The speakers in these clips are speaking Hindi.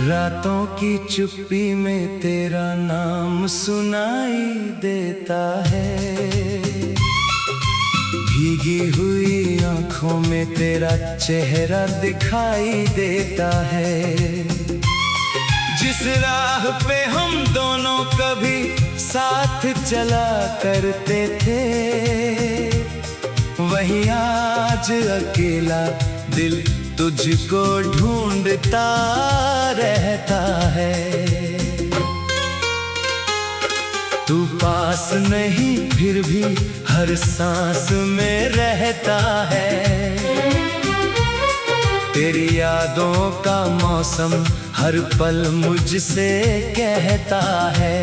रातों की चुप्पी में तेरा नाम सुनाई देता है। भीगी हुई आंखों में तेरा चेहरा दिखाई देता है। जिस राह पे हम दोनों कभी साथ चला करते थे, वहीं आज अकेला दिल तुझको ढूंढता रहता है। तू पास नहीं फिर भी हर सांस में रहता है। तेरी यादों का मौसम हर पल मुझसे कहता है।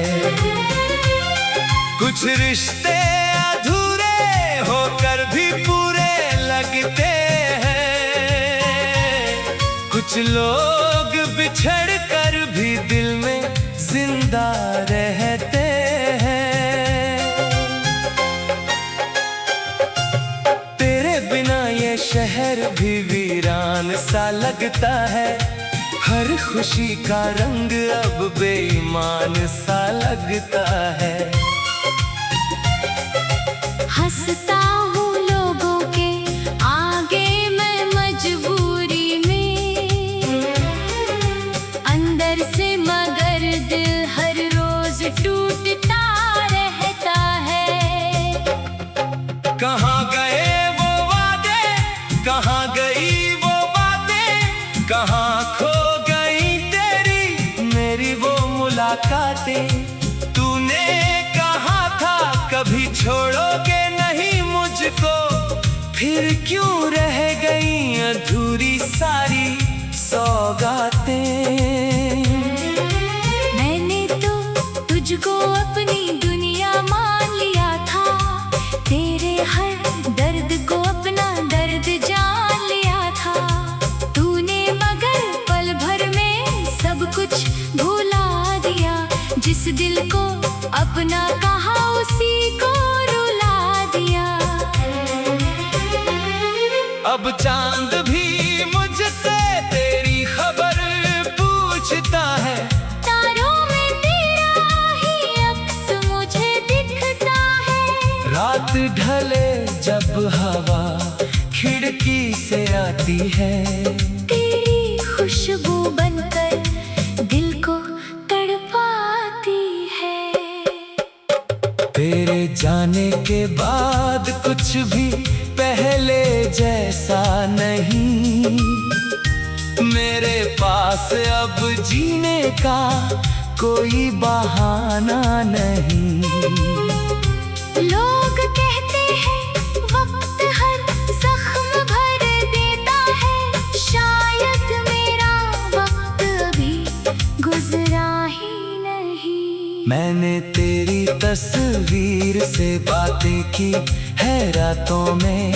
कुछ रिश्ते अधूरे होकर भी पूरे लगते हैं। कुछ लोग बिछड़ कर भी दिल में जिंदा रहते हैं। तेरे बिना ये शहर भी वीरान सा लगता है। हर खुशी का रंग अब बेईमान सा लगता है। हंसता हूँ लोगों के आगे मैं मजबूरी में, अंदर से मगर दिल हर रोज टूटता रहता है। कहाँ गए वो वादे, कहाँ गई वो बातें, कहाँ खो गई तेरी मेरी वो मुलाकातें। तूने कहा था कभी छोड़ोगे नहीं मुझको, फिर क्यों रह गई अधूरी सारी सौगातें। मैंने तो तुझको अपनी दुनिया मान लिया था। तेरे हर दर्द को अपना दर्द जान लिया था। तूने मगर पल भर में सब कुछ भुला दिया। जिस दिल को अपना कहा उसी को रुला दिया। अब चांद भी मुझसे तेरी खबर पूछता है। तारों में तेरा ही अक्स मुझे दिखता है। रात ढले जब हवा खिड़की से आती है, तेरी खुशबू बनकर दिल को तड़पाती है। तेरे जाने के बाद कुछ भी पहले जैसा नहीं। मेरे पास अब जीने का कोई बहाना नहीं। लोग कहते हैं वक्त हर जख्म भर देता है। शायद मेरा वक्त अभी गुजरा ही नहीं। मैंने तेरी तस्वीर से बातें की है रातों में।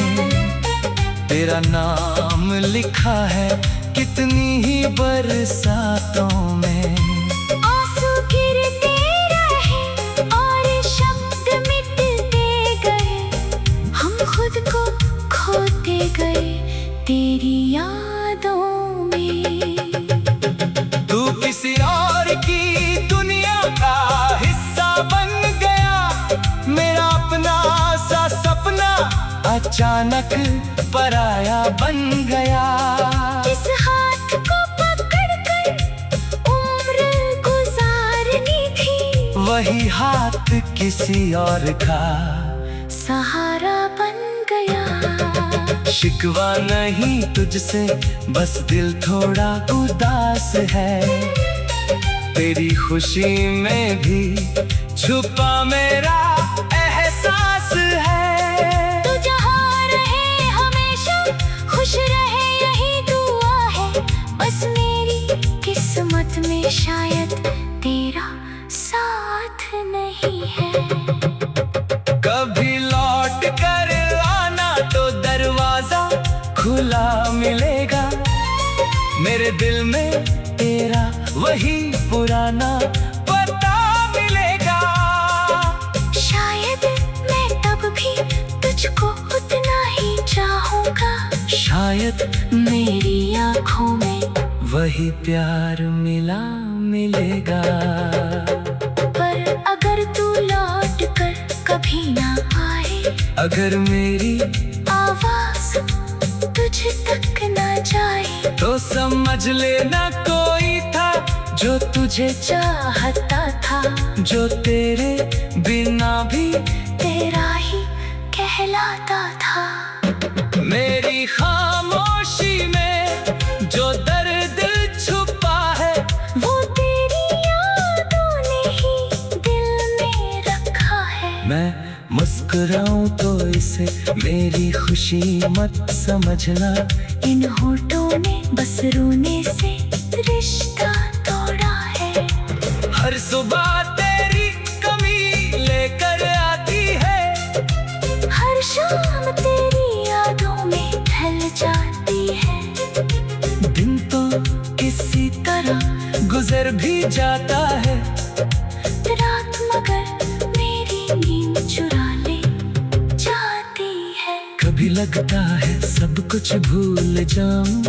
तेरा नाम लिखा है कितनी ही बरसातों में। आंसू गिरते रहे और शब्द मिटते गए। हम खुद को खोते गए तेरी यादों में। तू किसी और की दुनिया का हिस्सा बन गया। मेरा अपना सा सपना अचानक पराया बन गया। जिस हाथ को पकड़कर उम्र गुजारनी थी, वही हाथ किसी और का सहारा बन गया। शिकवा नहीं तुझसे बस दिल थोड़ा उदास है। तेरी खुशी में भी छुपा मेरा एहसास है। तू जहाँ रहे हमेशा खुश रहे यही दुआ है। बस मेरी किस्मत में शायद तेरा साथ नहीं है। कभी लौट कर आना तो दरवाजा खुला मिलेगा। मेरे दिल में तेरा वही पुराना पता मिलेगा। शायद मैं तब भी तुझको उतना ही चाहूँगा। शायद मेरी आँखों में वही प्यार मिला मिलेगा। पर अगर तू लौट कर कभी ना आए, अगर मेरी आवाज तुझ तक ना जाए, तो समझ लेना कोई था जो तुझे चाहता था, जो तेरे बिना भी तेरा ही कहलाता था। मेरी खामोशी में जो दर्द छुपा है, वो तेरी यादों ने ही दिल में रखा है। मैं मुस्कुराऊं तो इसे मेरी खुशी मत समझना। इन होठों ने बस रोने से रिश्ता तोड़ा है। हर सुबह तेरी कमी लेकर आती है, हर शाम तेरी यादों में ढल जाती है। दिन तो किसी तरह गुजर भी जाता है, रात मगर मेरी नींद चुरा ले जाती है। कभी लगता है सब कुछ भूल जाऊं,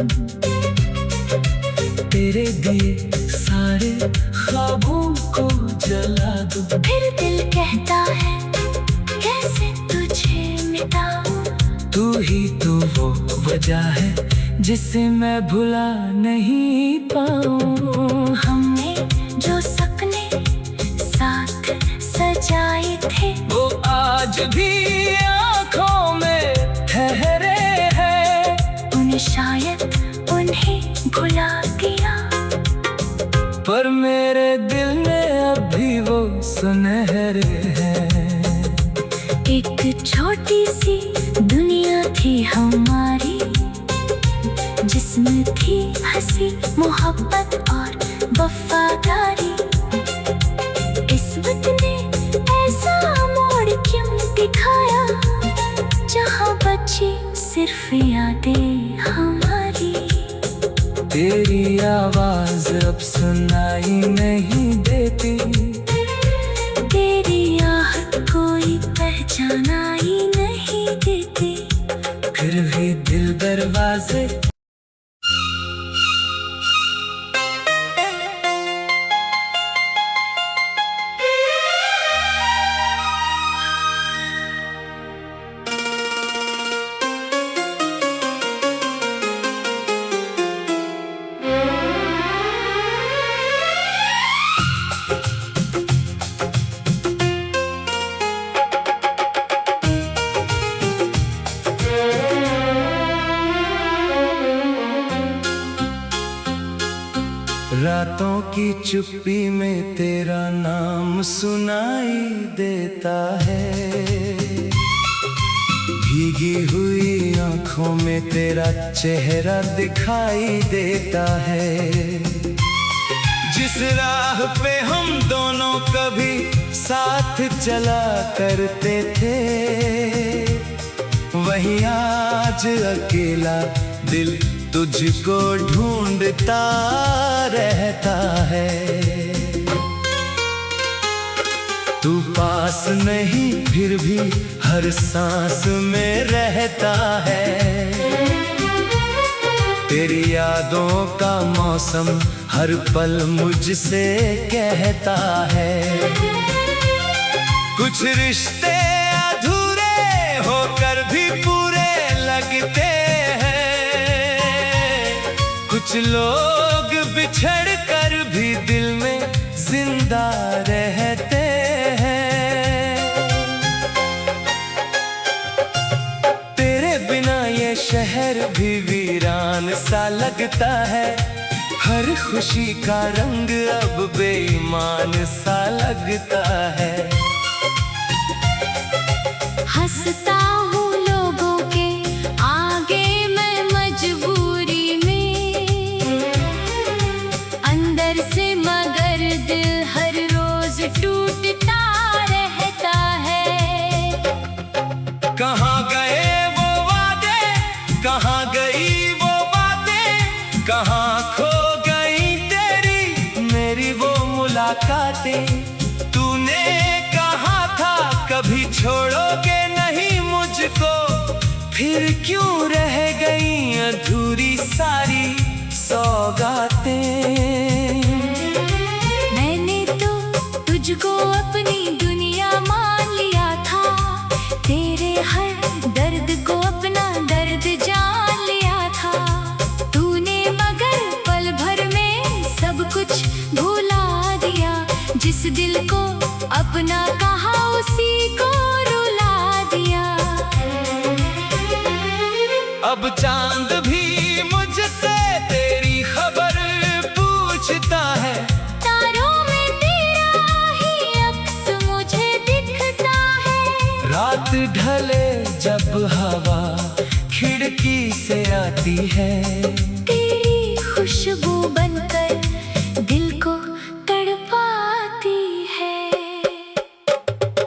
तेरे दिए सारे ख्वाबों को जला दूं। फिर दिल कहता है कैसे तुझे मिटाऊं। तू ही तो वो वजह है जिसे मैं भुला नहीं पाऊं। हमने जो सपने साथ सजाए थे, वो आज भी आँखों में ठहरे हैं, उन्हें शायद उन्हें भुला दिया, पर मेरे दिल में अभी वो सुनहरे हैं। एक छोटी सी दुनिया थी हमारी, जिसमें थी हंसी मोहब्बत और वफादारी। किस्मत ने ऐसा मोड़ क्यों दिखाया, जहाँ बची सिर्फ यादें हमारी। तेरी आवाज अब सुनाई नहीं देती, तेरी आहट कोई पहचाना ही नहीं देती। फिर भी दिल दरवाजे रातों की चुप्पी में तेरा नाम सुनाई देता है, भीगी हुई आंखों में तेरा चेहरा दिखाई देता है। जिस राह पे हम दोनों कभी साथ चला करते थे, वहीं आज अकेला दिल तुझको ढूंढता रहता है। तू पास नहीं फिर भी हर सांस में रहता है। तेरी यादों का मौसम हर पल मुझसे कहता है, कुछ रिश्ते अधूरे होकर भी पूरे लगते हैं, कुछ लोग बिछड़ कर भी दिल में जिंदा रहते हैं। तेरे बिना ये शहर भी वीरान सा लगता है, हर खुशी का रंग अब बेईमान सा लगता है। हंसता हूँ लोगों के आगे मैं मजबूरी में, अंदर से मगर दिल हर रोज टूटता रहता है। कहाँ गए वो वादे, कहाँ गई वो बातें, कहाँ खो गई तेरी मेरी वो मुलाकातें। तूने कहा था कभी छोड़ोगे नहीं मुझको, फिर क्यों रह गई अधूरी सारी सौगातें। जिस दिल को अपना कहा उसी को रुला दिया। अब चांद भी मुझसे तेरी खबर पूछता है। तारों में तेरा ही अक्स मुझे दिखता है। रात ढले जब हवा खिड़की से आती है, तेरी खुशबू बनकर दिल को तड़पाती है।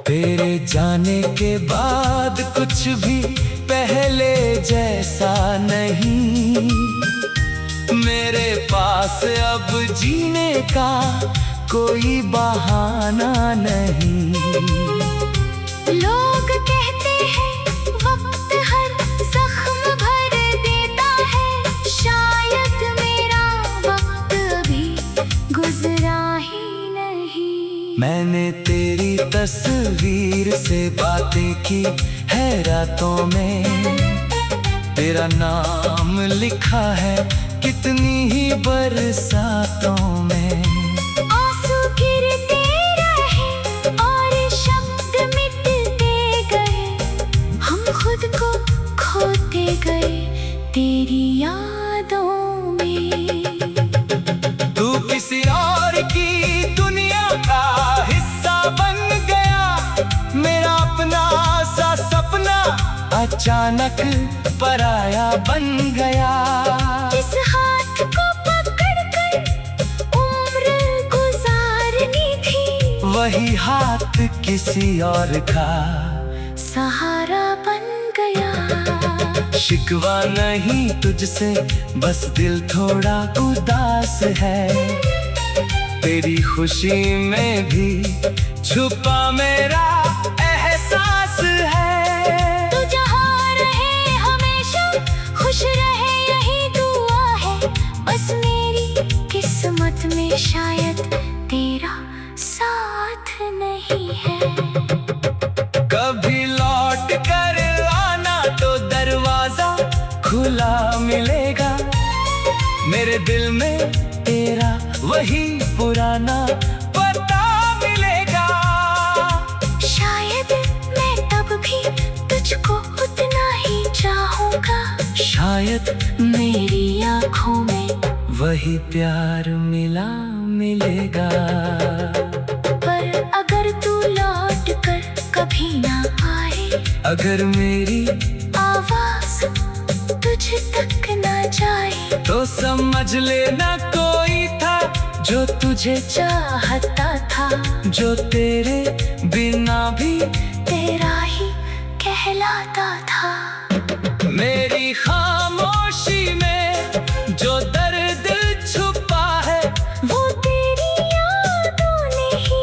तेरे जाने के बाद कुछ भी पहले जैसा नहीं। मेरे पास अब जीने का कोई बहाना नहीं। लोग कहते हैं वक्त हर जख्म भर देता है। शायद मेरा वक्त अभी गुजरा ही नहीं। मैंने तेरी तस्वीर से बातें की है रातों में। तेरा नाम लिखा है कितनी ही बरसातों में। आंसू गिरते रहे और शब्द मिटते गए। हम खुद को खोते गए तेरी यादों में। तू किसी और की दुनिया का हिस्सा बन गया। मेरा अपना सा सपना अचानक पराया बन गया। इस हाथ को पकड़कर उम्र गुजारनी थी, वही हाथ किसी और का सहारा बन गया। शिकवा नहीं तुझसे, बस दिल थोड़ा उदास है। तेरी खुशी में भी छुपा मेरा एहसास है। तू जहाँ रहे हमेशा खुश रहे यही दुआ है। बस मेरी किस्मत में शायद तेरा साथ नहीं है। कभी लौट कर आना तो दरवाजा खुला मिलेगा। मेरे दिल में तेरा वही पुराना पता मिलेगा। शायद मैं तब भी तुझको उतना ही चाहूँगा। शायद मेरी आँखों में वही प्यार मिलेगा। पर अगर तू लौट कर कभी ना आए, अगर मेरी आवाज तुझ तक ना जाए, तो समझ लेना कोई था जो तुझे चाहता था, जो तेरे बिना भी तेरा ही कहलाता था। मेरी खामोशी में जो दर्द छुपा है, वो तेरी यादों ने ही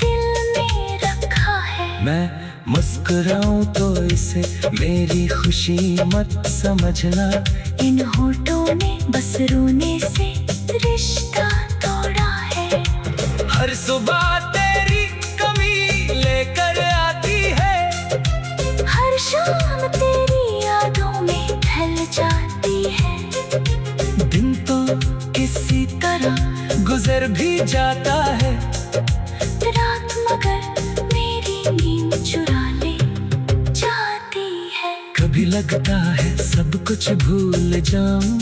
दिल में रखा है। मैं मुस्कुराऊं तो इसे मेरी खुशी मत समझना। इन होठों ने बस रोने से रिश्ता तोड़ा है। हर सुबह तेरी कमी लेकर आती है। हर शाम तेरी यादों में ढल जाती है। दिन तो किसी तरह गुजर भी जाता है। रात मगर मेरी नींद चुरा ले जाती है। कभी लगता है सब कुछ भूल जाऊं,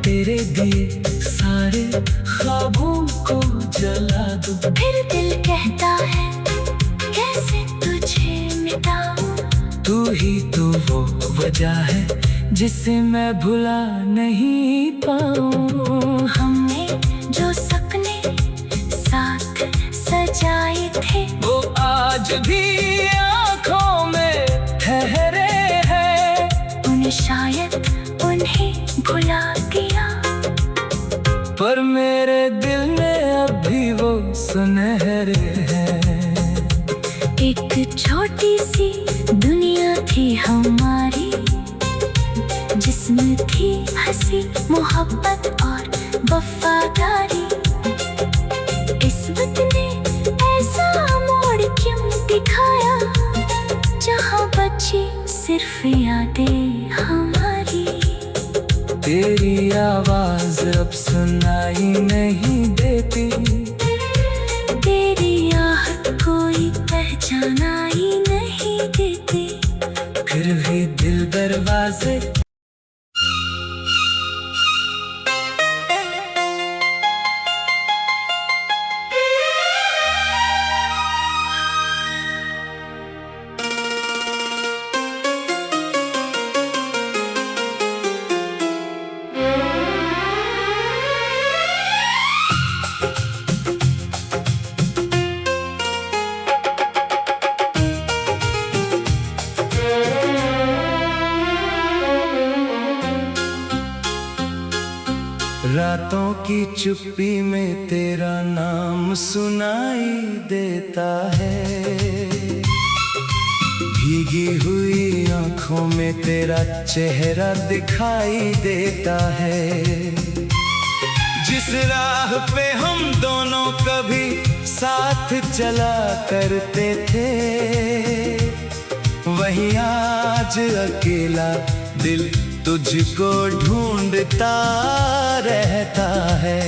तेरे दिए सारे ख्वाबों को जला दूं। फिर दिल कहता है कैसे तुझे मिटाऊं। तू ही तो वो वजह है जिसे मैं भुला नहीं पाऊं। हमने जो सपने साथ सजाए थे, वो आज भी आँखों में ठहरे हैं। उन्हें शायद उन्हें भुला दिया, पर मेरे दिल में अभी वो सुनहरे हैं। एक छोटी सी दुनिया थी हमारी, जिसमें थी हंसी मोहब्बत और वफादारी। किस्मत ने ऐसा मोड़ क्यों दिखाया, जहाँ बची सिर्फ यादें हमारी। तेरी आवाज अब सुनाई नहीं देती, कोई पहचाना ही नहीं देते, फिर भी दिल दरवाजे। रातों की चुप्पी में तेरा नाम सुनाई देता है, भीगी हुई आंखों में तेरा चेहरा दिखाई देता है। जिस राह पे हम दोनों कभी साथ चला करते थे, वहीं आज अकेला दिल तुझको ढूंढता रहता है।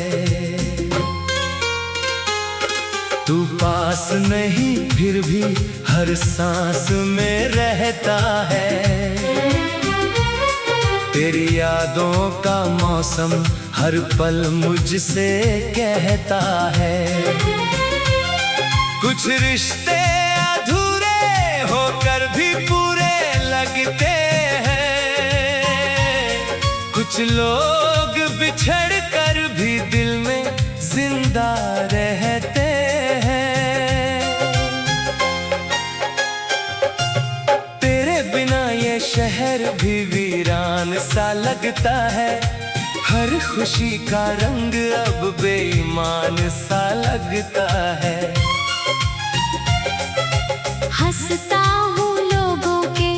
तू पास नहीं फिर भी हर सांस में रहता है, तेरी यादों का मौसम हर पल मुझसे कहता है। कुछ रिश्ते अधूरे होकर भी पूरे लगते हैं, कुछ लोग बिछड़ कर भी दिल में जिंदा रहते हैं। तेरे बिना ये शहर भी वीरान सा लगता है, हर खुशी का रंग अब बेईमान सा लगता है। हंसता हूँ लोगों के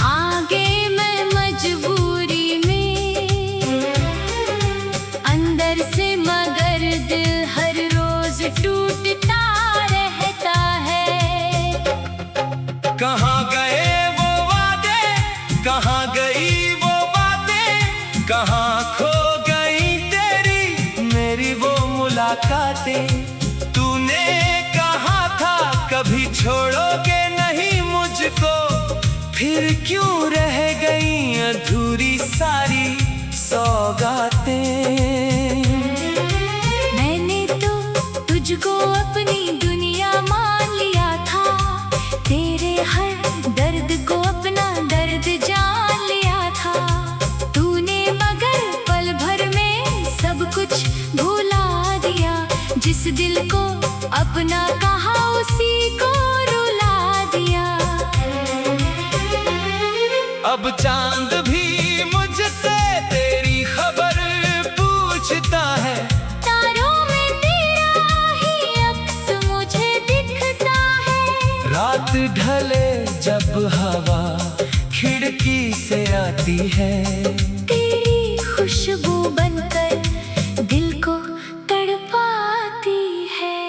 आगे मैं मजबूरी में, अंदर से मगर दिल हर रोज टूटता रहता है। कहाँ गए वो वादे, कहाँ गई वो बातें, कहाँ खो गई तेरी मेरी वो मुलाकातें। तूने कहा था कभी छोड़ोगे नहीं मुझको, फिर क्यों रह गई अधूरी सारी सौगातें। मैंने तो तुझको अपनी दुनिया मान लिया था, तेरे हर दर्द को अपना दर्द जान लिया था। तूने मगर पल भर में सब कुछ भुला दिया, जिस दिल को अपना कहा उसी को रुला दिया। अब चांद भी मुझसे तेरी खबर पूछता है, तारों में तेरा ही अक्स मुझे दिखता है। रात ढले जब हवा खिड़की से आती है, तेरी खुशबू बनकर दिल को तड़पाती है।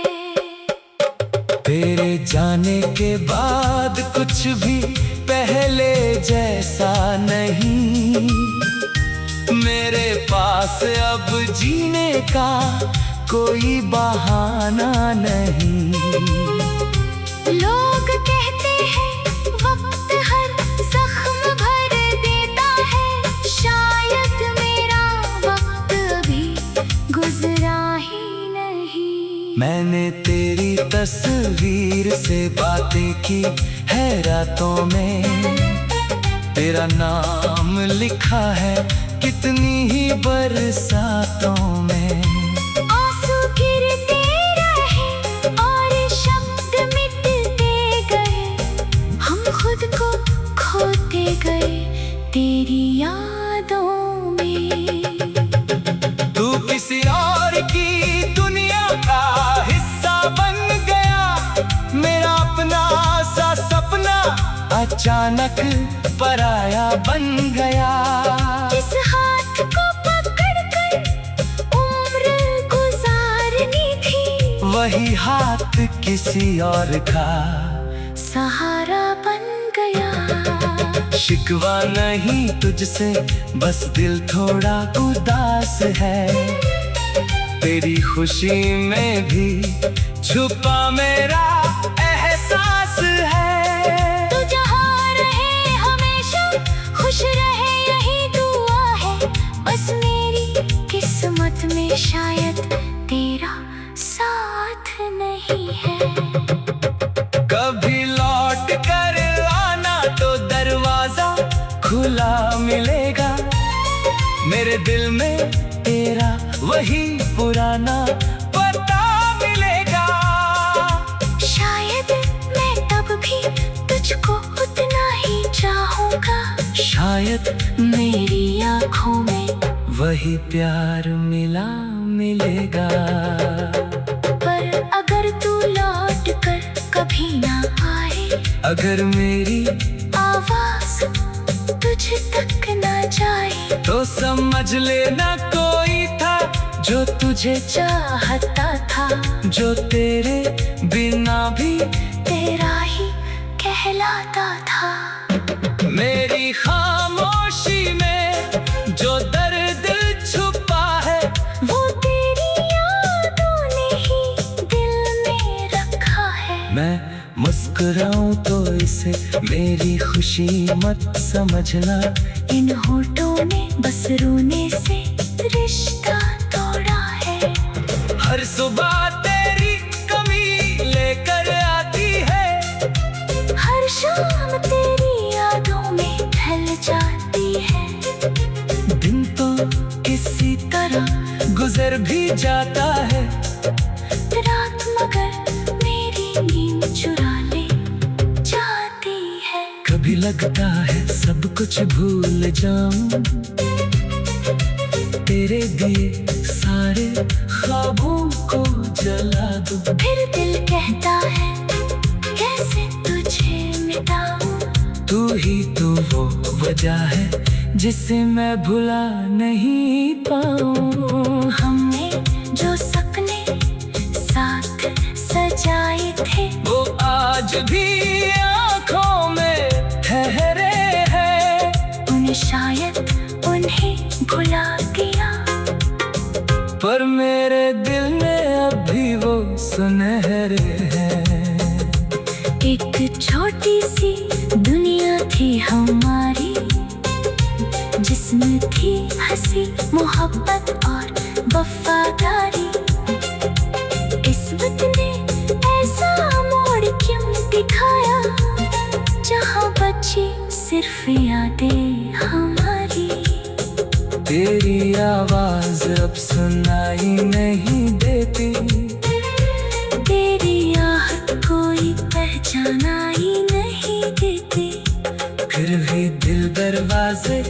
तेरे जाने के बाद कुछ भी पहले जैसा नहीं, मेरे पास अब जीने का कोई बहाना नहीं। लोग कहते हैं वक्त हर जख्म भर देता है, शायद मेरा वक्त अभी गुजरा ही नहीं। मैंने तेरी तस्वीर से बातें की है रातों में, तेरा नाम लिखा है कितनी ही बरसातों में। आंसू गिरते रहे और शब्द मिटते गए, हम खुद को खोते गए तेरी यादों में। तू किसी और की दुनिया का हिस्सा बन गया, मेरा अपना सा सपना अचानक पराया बन गया। इस हाथ को पकड़कर उम्र गुजारनी थी, वही हाथ किसी और का सहारा बन गया। शिकवा नहीं तुझसे, बस दिल थोड़ा उदास है, तेरी खुशी में भी छुपा मेरा खुश रहे यही दुआ है, बस मेरी किस्मत में शायद तेरा साथ नहीं है। कभी लौट कर आना तो दरवाजा खुला मिलेगा, मेरे दिल में तेरा वही पुराना पता मिलेगा। शायद मैं तब भी तुझको उतना ही चाहूंगा, शायद मेरी आँखों में वही प्यार मिलेगा। पर अगर तू लौट कर कभी ना आए, अगर मेरी आवाज तुझ तक ना जाए, तो समझ लेना कोई था जो तुझे चाहता था, जो तेरे बिना भी तेरा ही कहलाता था। मेरी खामोशी में जो दर्द छुपा है, वो तेरी यादों ने ही दिल में रखा है। मैं मुस्कुराऊं तो इसे मेरी खुशी मत समझना, इन होठों ने बस रोने से रिश्ता तोड़ा है। हर सुबह तेरी कमी लेकर आती है, हर शाम तेरी यादों में ढल जाती है। दिन तो किसी तरह गुजर भी जाता है, रात मगर मेरी नींद चुरा ले जाती है। कभी लगता है सब कुछ भूल जाऊं, तेरे दिए सारे ख्वाबों को जला दूं। फिर दिल कहता है कैसे तुझे मिटाऊं, तू ही तो वो वजह है जिसे मैं भुला नहीं पाऊं। हमने जो सपने साथ सजाए थे, वो आज भी आँखों में ठहरे हैं, उन्हें शायद उन्हें भुला गया, पर मेरे दिल में अभी वो सुनहरे हैं। एक छोटी सी दुनिया थी हमारी, जिसमें थी हंसी मोहब्बत और वफादारी। किस्मत ने ऐसा मोड़ क्यों दिखाया, जहाँ बची सिर्फ यादें हमारी। तेरी आवाज अब सुनाई नहीं देती, तेरी आहट कोई पहचाना ही नहीं देती। फिर भी दिल दरवाजे